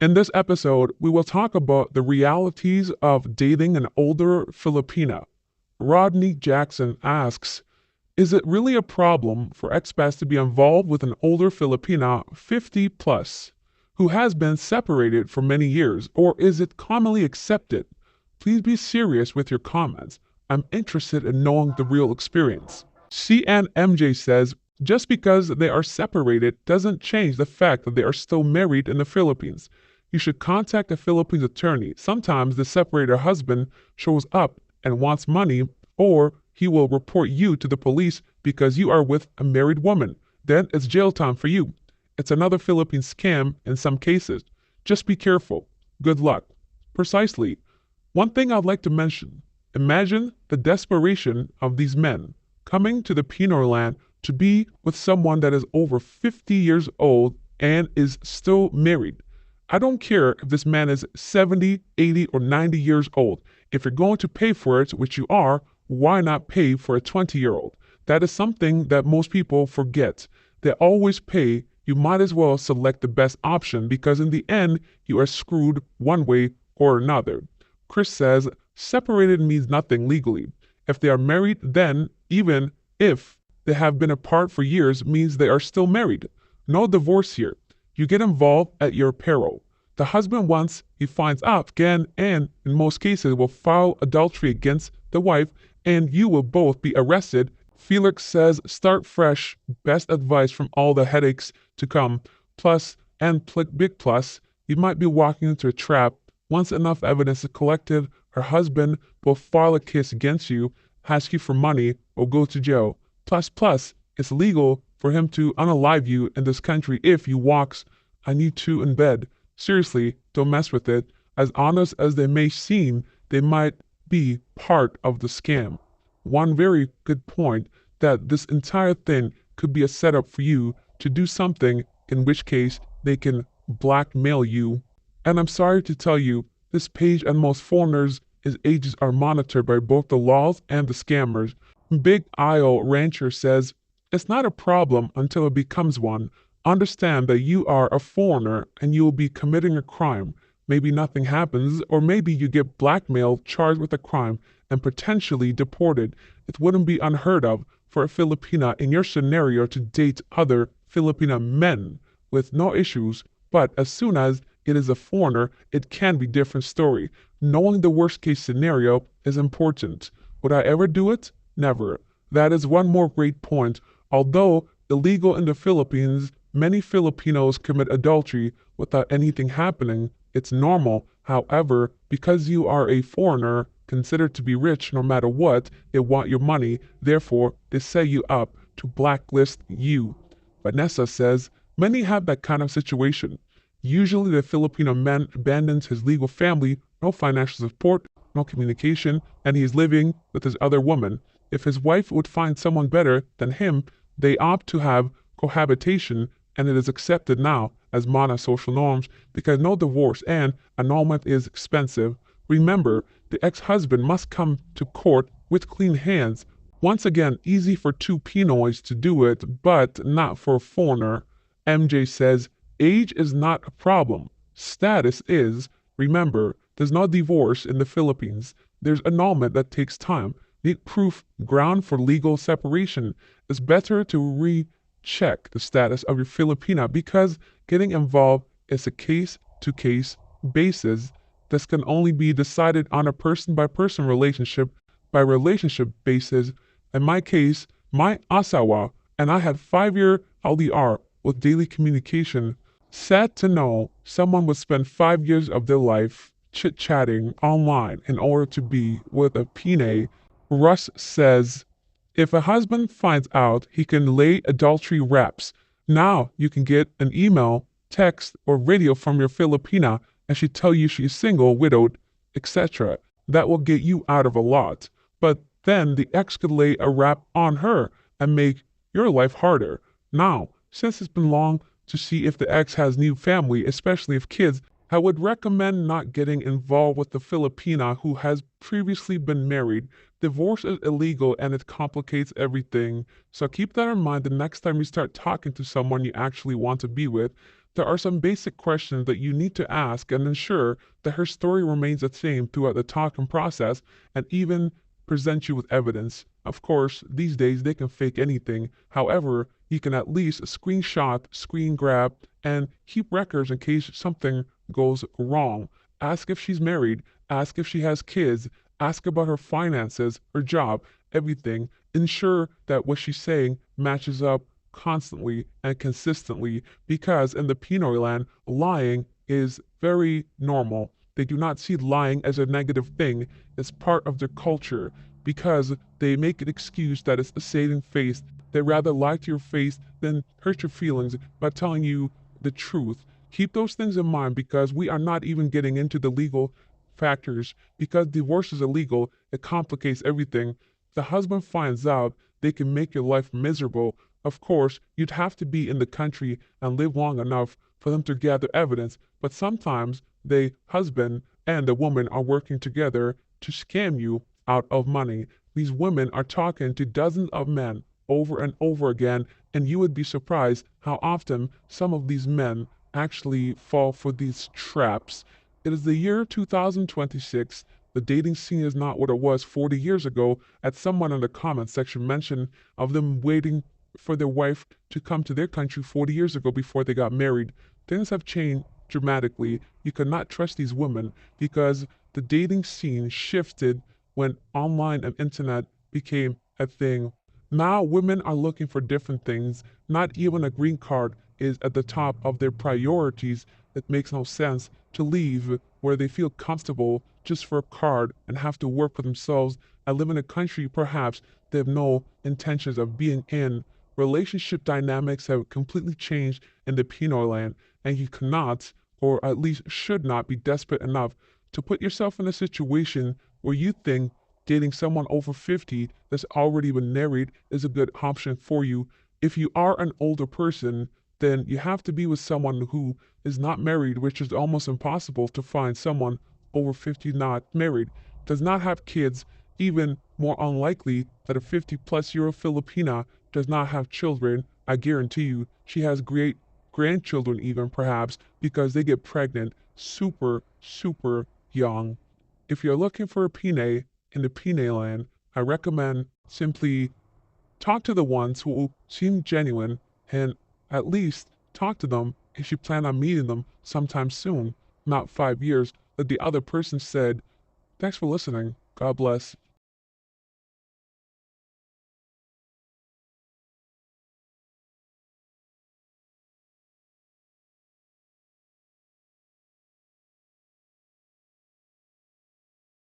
In this episode, we will talk about the realities of dating an older Filipina. Rodney Jackson asks, is it really a problem for expats to be involved with an older Filipina 50 plus who has been separated for many years, or is it commonly accepted? Please be serious with your comments. I'm interested in knowing the real experience. CNMJ says, just because they are separated doesn't change the fact that they are still married in the Philippines. You should contact a Philippines attorney. Sometimes the separated husband shows up and wants money, or he will report you to the police because you are with a married woman. Then it's jail time for you. It's another Philippine scam in some cases. Just be careful. Good luck. Precisely. One thing I'd like to mention. Imagine the desperation of these men coming to the Pinoy land to be with someone that is over 50 years old and is still married. I don't care if this man is 70, 80, or 90 years old. If you're going to pay for it, which you are, why not pay for a 20-year-old? That is something that most people forget. They always pay. You might as well select the best option because in the end, you are screwed one way or another. Chris says, separated means nothing legally. If they are married, then even if they have been apart for years means they are still married. No divorce here. You get involved at your peril. The husband, once he finds out, can and in most cases will file adultery against the wife and you will both be arrested. Felix says, start fresh. Best advice from all the headaches to come. Plus, and big plus, you might be walking into a trap. Once enough evidence is collected, her husband will file a case against you, ask you for money, or go to jail. Plus, it's legal for him to unalive you in this country if you walks, I need to in bed. Seriously, don't mess with it. As honest as they may seem, they might be part of the scam. One very good point that this entire thing could be a setup for you to do something, in which case they can blackmail you. And I'm sorry to tell you, this page and most foreigners' ages are monitored by both the laws and the scammers. Big Isle Rancher says, it's not a problem until it becomes one. Understand that you are a foreigner and you will be committing a crime. Maybe nothing happens, or maybe you get blackmailed, charged with a crime, and potentially deported. It wouldn't be unheard of for a Filipina in your scenario to date other Filipina men with no issues, but as soon as it is a foreigner, it can be a different story. Knowing the worst case scenario is important. Would I ever do it? Never. That is one more great point. Although illegal in the Philippines, many Filipinos commit adultery without anything happening. It's normal. However, because you are a foreigner, considered to be rich no matter what, they want your money. Therefore, they set you up to blacklist you. Vanessa says, many have that kind of situation. Usually the Filipino man abandons his legal family, no financial support, no communication, and he is living with his other woman. If his wife would find someone better than him, they opt to have cohabitation, and it is accepted now as modern social norms because no divorce and annulment is expensive. Remember, the ex-husband must come to court with clean hands. Once again, easy for two Pinoys to do it, but not for a foreigner. MJ says, age is not a problem. Status is. Remember, there's no divorce in the Philippines. There's annulment that takes time. Need proof ground for legal separation. It's better to recheck the status of your Filipina because getting involved is a case-to-case basis. This can only be decided on a person-by-person relationship by relationship basis. In my case, my asawa and I had 5-year LDR with daily communication. Sad to know someone would spend 5 years of their life chit-chatting online in order to be with a Pinay. Russ says, if a husband finds out, he can lay adultery raps. Now you can get an email, text, or radio from your Filipina and she tell you she's single, widowed, etc. That will get you out of a lot. But then the ex could lay a rap on her and make your life harder. Now, since it's been long to see if the ex has new family, especially if kids, I would recommend not getting involved with the Filipina who has previously been married. Divorce is illegal and it complicates everything. So keep that in mind the next time you start talking to someone you actually want to be with. There are some basic questions that you need to ask and ensure that her story remains the same throughout the talking process and even present you with evidence. Of course, these days they can fake anything. However, you can at least screenshot, screen grab, and keep records in case something goes wrong. Ask if she's married, ask if she has kids, ask about her finances, her job, everything. Ensure that what she's saying matches up constantly and consistently because in the Pinoy land, lying is very normal. They do not see lying as a negative thing, it's part of their culture because they make an excuse that it's a saving face. They rather lie to your face than hurt your feelings by telling you the truth. Keep those things in mind because we are not even getting into the legal factors. Because divorce is illegal, it complicates everything. If the husband finds out, they can make your life miserable. Of course, you'd have to be in the country and live long enough for them to gather evidence, but sometimes the husband and the woman are working together to scam you out of money. These women are talking to dozens of men over and over again, and you would be surprised how often some of these men actually fall for these traps. It is the year 2026. The dating scene is not what it was 40 years ago, as someone in the comment section mentioned of them waiting for their wife to come to their country 40 years ago before they got married. Things have changed dramatically. You cannot trust these women because the dating scene shifted when online and internet became a thing. Now women are looking for different things. Not even a green card is at the top of their priorities. It makes no sense to leave where they feel comfortable just for a card and have to work for themselves and live in a country perhaps they have no intentions of being in. Relationship dynamics have completely changed in the Pinoy land, and you cannot, or at least should not, be desperate enough to put yourself in a situation where you think dating someone over 50 that's already been married is a good option for you. If you are an older person, then you have to be with someone who is not married, which is almost impossible to find someone over 50 not married, does not have kids, even more unlikely that a 50-plus-year-old Filipina does not have children. I guarantee you she has great grandchildren even perhaps because they get pregnant super, super young. If you're looking for a Pinay in the Pinay land, I recommend simply talk to the ones who seem genuine and at least talk to them if you plan on meeting them sometime soon, not 5 years, like the other person said. Thanks for listening. God bless.